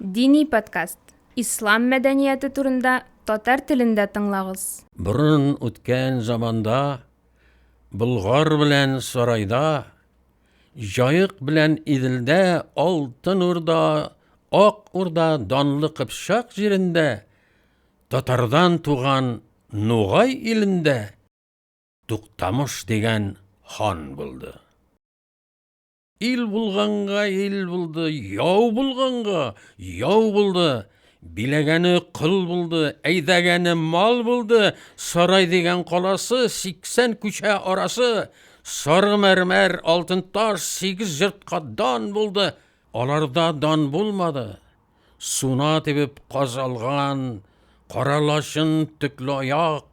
Дини подкаст. Ислам мәдәнияты турында татар телендә тыңлагыз. Burun o'tgan zamonda Bulg'or bilan Saroyda, Joyiq bilan Idilda, Oltin Urda, Oq Urda, Donli Qipshoq yerində, Tatardan tuğan No'g'ay ilində To'xtamush degan xon bo'ldi. Il bulg'anga il bo'ldi, yov bulg'anga yov bo'ldi. Bilagani qul bo'ldi, aydagani mol bo'ldi. Saroy degan qolasi 80 ko'cha orasi, sarı mermer, oltin tosh 8 yurtqa don bo'ldi. Olarda don bo'lmadi. Suna tebib qozalgan, qoralashin tükli oyoq,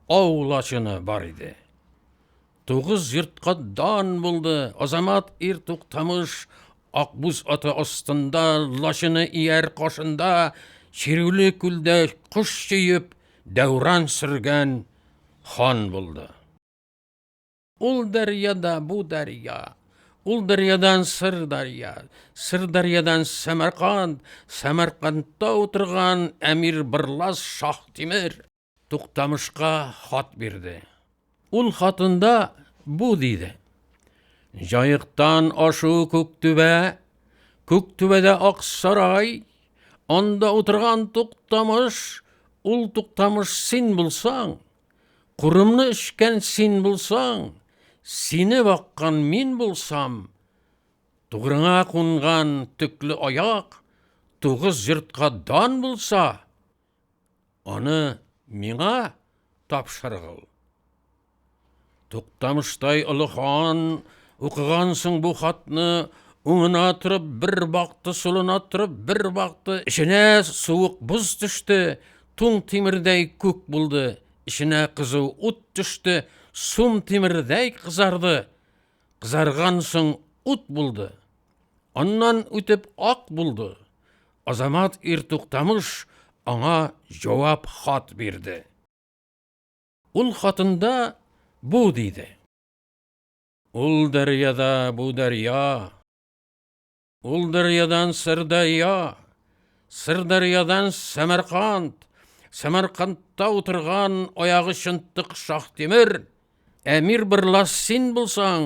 ovlashini bor edi. 9 yurtqa don bo'ldi. Azamat To'xtamush Oqbuz oti ostida, lashini iyar qoshында, Chirivli kulda qush chiyib, davron surgan xon bo'ldi. Ul daryoda bu daryo, ul daryodan Sirdaryodan Samarqand, Samarqandda o'tirgan Amir Birlas Shoh Temir To'xtamushga xat berdi. Ul xatında bu deydi: Joyiqdan oshu Ko'ktübädä Oqsaroy, onda o'tirgan To'xtamush, ul To'xtamush sen bo'lsang, qurimni ishkan sen bo'lsang, seni boqqan men bo'lsam, to'g'ringa qo'ngan tükli oyoq 9 yurtqa don bo'lsa, onu menga topshirg'il. To'xtamushday ulixon o'qigansin bu xatni, o'ngina turib bir boqdi, so'lina turib bir boqdi. Ishine sovuq buz tushdi, to'ng temirday ko'k bo'ldi. Ishine qiziv o't tushdi, sum temirday qizardi. Qizargansin o't bo'ldi. Ondan o'tib oq bo'ldi. Azamat To'xtamush ona javob xat berdi. Ul xatında bu deydi: Ul daryoda bu daryo, ul daryodan Sirdaryo, Sirdaryodan Samarqand, Samarqandda o'tirgan oyog'i shintiq Shoh Temir, Amir Birlas sen bo'lsang,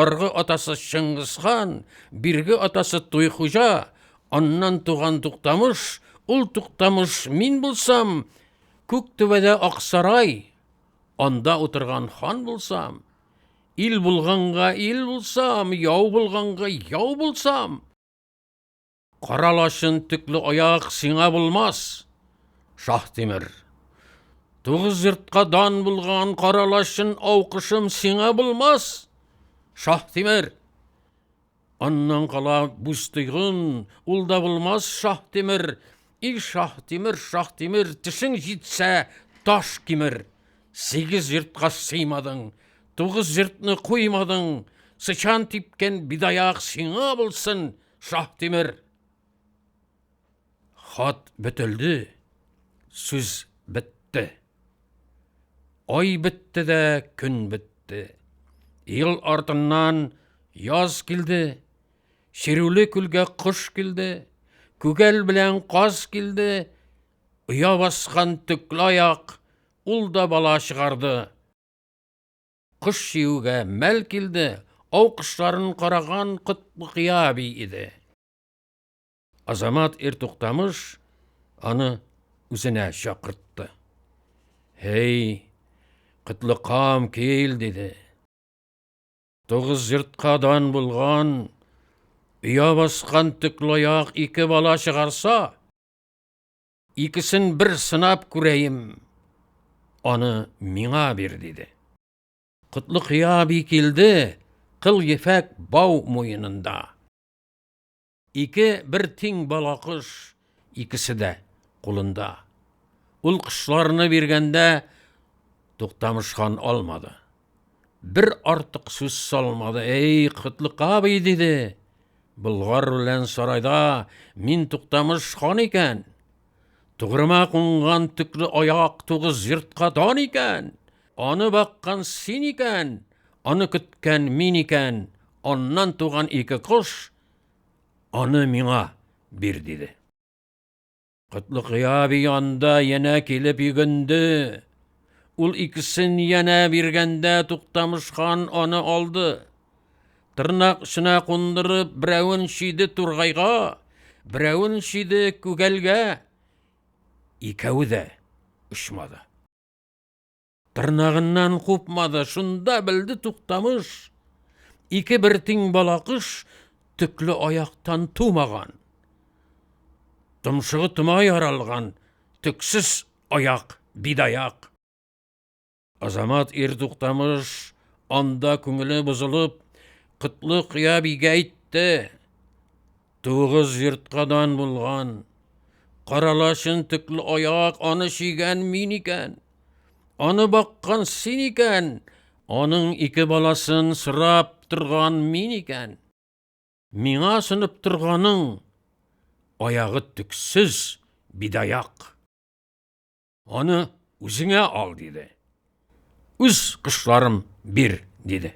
arg'i otasi Chingizxon, birgi otasi To'yxo'ja, ondan tuğan To'xtamush, ul To'xtamush men bo'lsam, Ko'ktübädä Oqsaroy, onda o'tirgan xon bo'lsam, il bulg'anga il bo'lsam, yov bulg'anga yov bo'lsam, qoralashin tükli oyoq senga bo'lmas, Shoh Temir. 9 yurtqa don bo'lgan qoralashin ovqishim senga bo'lmas, Shoh Temir. Ondan qala bustig'in ulda bo'lmas, Shoh Temir. Shoh Temir, tishing yitsa tosh kimir. 8 yurtqa siymading, 9 yurtni qo'ymading, sıçan tipken bidayoq senga bo'lsin, Shoh Temir. Xat bitildi, so'z bitdi. Oy bitdi de kun bitdi. Yil ortidan yoz keldi. Chirivli kulga qush keldi. Ko'gal bilan qoz keldi. Uya bosgan tükli oyoq ulda bala chiqardi. Qush yeyuga mal keldi. Ovqishlarin qaragan Qutli Qiyobi edi. Azamat To'xtamush onu o'zine chaqirtdi. Hey, Qutliqom kel dedi. 9 yurtqa don bo'lgan, uya bosgan tükli oyoq 2 bala chiqarsa, ikisin bir sinab ko'rayim, onu menga ber dedi. Qutli Qiyobi keldi, qil yefak bov mo'yinida. 2 bir ting bala qush, ikisi de qo'linda. Ul qushlarni berganda To'xtamush xon olmadı. Bir ortiq so'z solmadi. Ey Qutli Qiyobi dedi. Bulg'or bilan Saroyda men To'xtamush xon ekan. To'g'rima qo'ngan tükli oyoq 9 yurtqa don ekan. Onu baqqan sen ekan, onu kutgan men ekan. Ondan tuğan 2 qush, onu menga ber dedi. Құтлық янда yana келіп үйгенді. Ул икісін yana бергенде Туктамышхан оны алды. Тырнақ ішіне қондырып, біреуін шиді турғайға, біреуін шиді күгелге. Икәуі де ұшмады. Тырнағынан қупмады, шында білді Туктамыш. Ике бір тиң балақыш түклі аяқтан тумаған. Тұмшығы тымай аралған, түксіз аяқ, бидаяқ. Азамат Туктамыш анда күңілі бұзылып, Құтлық биге айтты. Туғыз йұртқадан болған, қаралашын түклі аяқ, аны шиген мен екен. Аны баққан сен екен. Оның ике баласын сұрап тұрған мен екен. Миңа сынып тұрғаның аяғы түксіз бидаяқ. Аны өзіңе ал, деді. Үз қышларым бір, деді.